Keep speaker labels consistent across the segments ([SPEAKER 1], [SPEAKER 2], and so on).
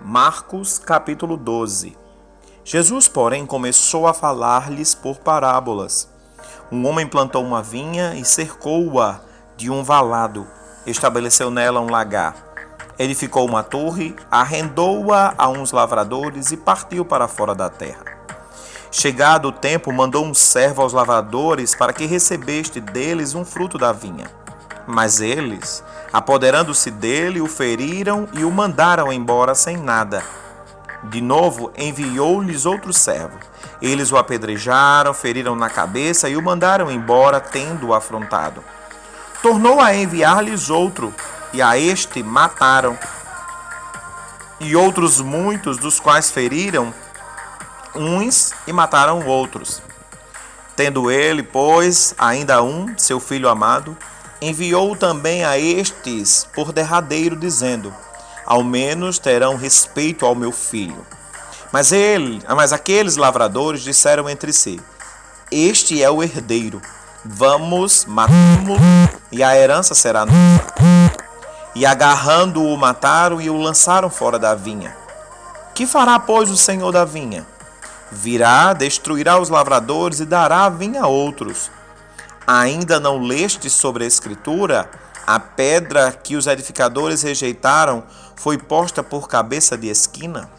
[SPEAKER 1] Marcos capítulo 12. Jesus, porém, começou a falar-lhes por parábolas. Um homem plantou uma vinha e cercou-a de um valado. Estabeleceu nela um lagar. Edificou uma torre, arrendou-a a uns lavradores e partiu para fora da terra. Chegado o tempo, mandou um servo aos lavradores para que recebeste deles um fruto da vinha. Mas eles, apoderando-se dele, o feriram e o mandaram embora sem nada. De novo, enviou-lhes outro servo. Eles o apedrejaram, feriram na cabeça e o mandaram embora, tendo-o afrontado. Tornou a enviar-lhes outro, e a este mataram. E outros muitos, dos quais feriram uns e mataram outros. Tendo ele, pois, ainda um, seu filho amado, enviou também a estes por derradeiro, dizendo: ao menos terão respeito ao meu filho. Mas aqueles lavradores disseram entre si: este é o herdeiro, vamos matá-lo e a herança será nossa. E agarrando-o, mataram e o lançaram fora da vinha. Que fará, pois, o senhor da vinha? Virá, destruirá os lavradores e dará a vinha a outros. Ainda não leste sobre a Escritura? A pedra que os edificadores rejeitaram foi posta por cabeça de esquina?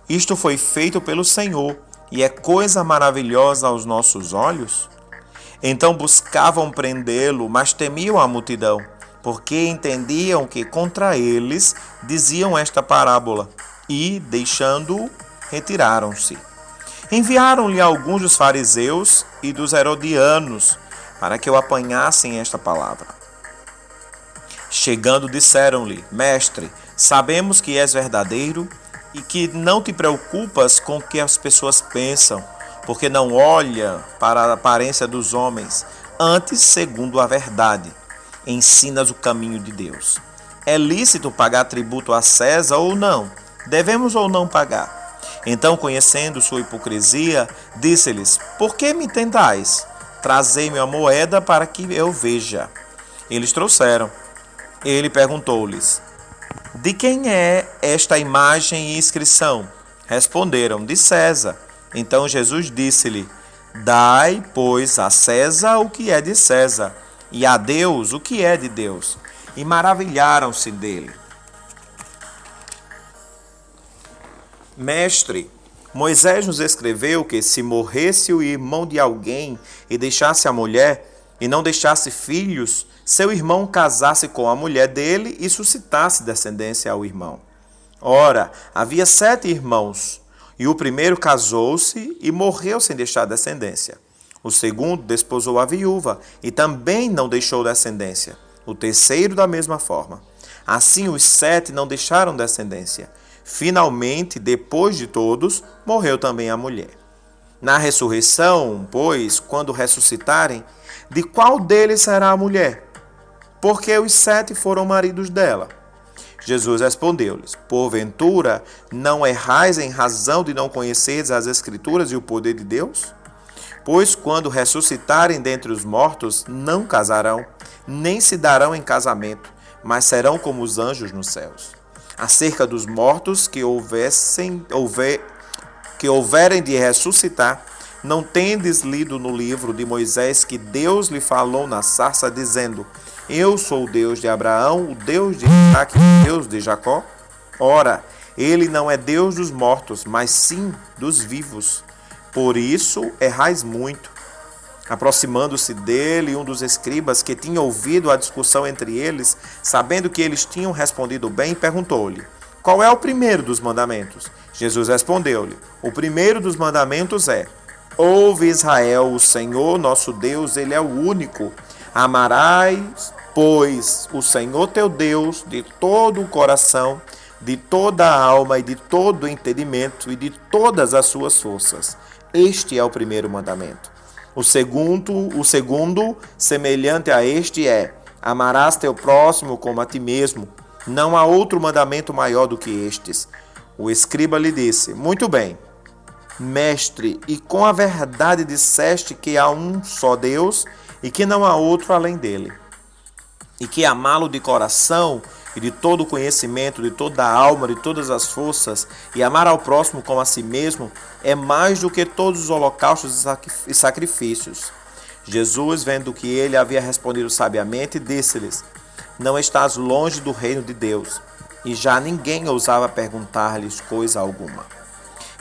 [SPEAKER 1] Isto foi feito pelo Senhor, e é coisa maravilhosa aos nossos olhos. Então buscavam prendê-lo, mas temiam a multidão, porque entendiam que contra eles diziam esta parábola, e, deixando-o, retiraram-se. Enviaram-lhe alguns dos fariseus e dos herodianos para que o apanhassem esta palavra. Chegando, disseram-lhe: Mestre, sabemos que és verdadeiro e que não te preocupas com o que as pessoas pensam, porque não olha para a aparência dos homens, antes, segundo a verdade, ensinas o caminho de Deus. É lícito pagar tributo a César ou não? Devemos ou não pagar? Então, conhecendo sua hipocrisia, disse-lhes: por que me tentais? Trazei-me a moeda para que eu veja. Eles trouxeram. Ele perguntou-lhes: de quem é esta imagem e inscrição? Responderam: de César. Então Jesus disse-lhe: dai, pois, a César o que é de César, e a Deus o que é de Deus. E maravilharam-se dele. Mestre, Moisés nos escreveu que se morresse o irmão de alguém e deixasse a mulher, e não deixasse filhos, seu irmão casasse com a mulher dele e suscitasse descendência ao irmão. Ora, havia 7 irmãos, e o primeiro casou-se e morreu sem deixar descendência. O segundo desposou a viúva e também não deixou descendência. O terceiro da mesma forma. Assim os 7 não deixaram descendência. Finalmente, depois de todos, morreu também a mulher. Na ressurreição, pois, quando ressuscitarem, de qual deles será a mulher? Porque os 7 foram maridos dela. Jesus respondeu-lhes: porventura, não errais em razão de não conheceres as Escrituras e o poder de Deus? Pois quando ressuscitarem dentre os mortos, não casarão, nem se darão em casamento, mas serão como os anjos nos céus. Acerca dos mortos que houverem de ressuscitar, não tendes lido no livro de Moisés que Deus lhe falou na sarça, dizendo: eu sou o Deus de Abraão, o Deus de Isaque e o Deus de Jacó? Ora, ele não é Deus dos mortos, mas sim dos vivos. Por isso errais muito. Aproximando-se dele, um dos escribas que tinha ouvido a discussão entre eles, sabendo que eles tinham respondido bem, perguntou-lhe: qual é o primeiro dos mandamentos? Jesus respondeu-lhe: o primeiro dos mandamentos é: ouve, Israel, o Senhor nosso Deus, ele é o único. Amarás, pois, o Senhor teu Deus de todo o coração, de toda a alma e de todo o entendimento e de todas as suas forças. Este é o primeiro mandamento. O segundo, semelhante a este, é: amarás teu próximo como a ti mesmo. Não há outro mandamento maior do que estes. O escriba lhe disse: muito bem, mestre, e com a verdade disseste que há um só Deus e que não há outro além dele, e que amá-lo de coração e de todo o conhecimento, de toda a alma, de todas as forças, e amar ao próximo como a si mesmo, é mais do que todos os holocaustos e sacrifícios. Jesus, vendo que ele havia respondido sabiamente, disse-lhes: Não estás longe do reino de Deus. E já ninguém ousava perguntar-lhes coisa alguma.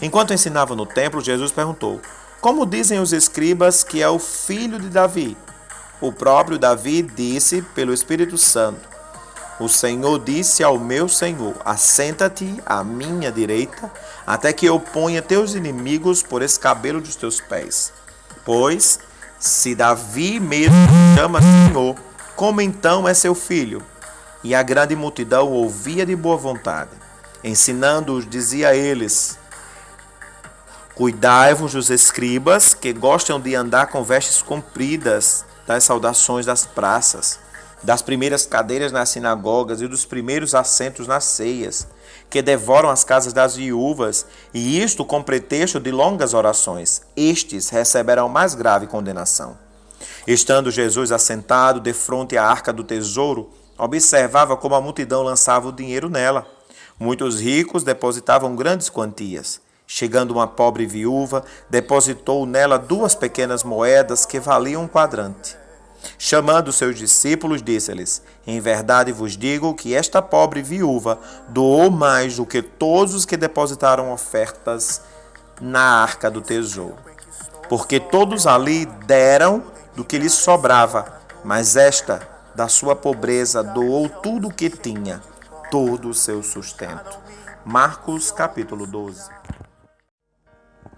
[SPEAKER 1] Enquanto ensinava no templo, Jesus perguntou: Como dizem os escribas que é o filho de Davi? O próprio Davi disse pelo Espírito Santo: O Senhor disse ao meu Senhor: Assenta-te à minha direita, até que eu ponha teus inimigos por escabelo dos teus pés. Pois, se Davi mesmo chama Senhor, como então é seu filho? E a grande multidão ouvia de boa vontade. Ensinando-os, dizia a eles: Cuidai-vos dos escribas, que gostam de andar com vestes compridas, das saudações das praças, das primeiras cadeiras nas sinagogas e dos primeiros assentos nas ceias, que devoram as casas das viúvas, e isto com pretexto de longas orações. Estes receberão mais grave condenação. Estando Jesus assentado defronte à arca do tesouro, observava como a multidão lançava o dinheiro nela. Muitos ricos depositavam grandes quantias. Chegando uma pobre viúva, depositou nela 2 pequenas moedas que valiam um quadrante. Chamando seus discípulos, disse-lhes: Em verdade vos digo que esta pobre viúva doou mais do que todos os que depositaram ofertas na arca do tesouro. Porque todos ali deram do que lhes sobrava, mas esta, da sua pobreza, doou tudo o que tinha, todo o seu sustento. Marcos capítulo 12.